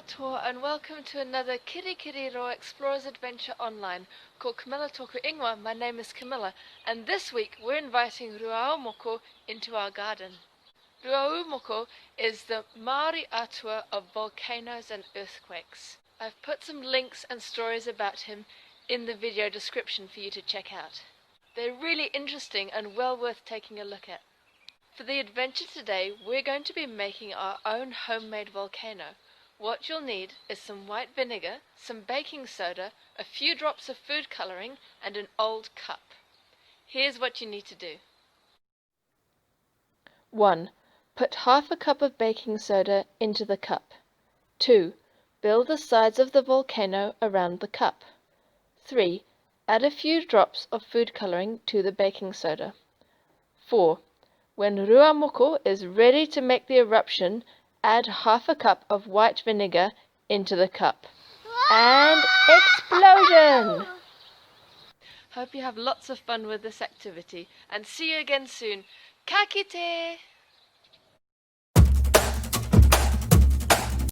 atua and welcome to another Kirikiriroa Explorers adventure online called Camilla Toku Ingoa. My name is Camilla and this week we're inviting Rūaumoko into our garden. Rūaumoko is the Māori atua of volcanoes and earthquakes. I've put some links and stories about him in the video description for you to check out. They're really interesting and well worth taking a look at. For the adventure today, we're going to be making our own homemade volcano. What you'll need is some white vinegar, some baking soda, a few drops of food colouring, and an old cup. Here's what you need to do. 1. Put half a cup of baking soda into the cup. 2. Build the sides of the volcano around the cup. 3. Add a few drops of food colouring to the baking soda. 4. When Rūaumoko is ready to make the eruption, add half a cup of white vinegar into the cup. And explosion! Hope you have lots of fun with this activity and see you again soon. Ka kite!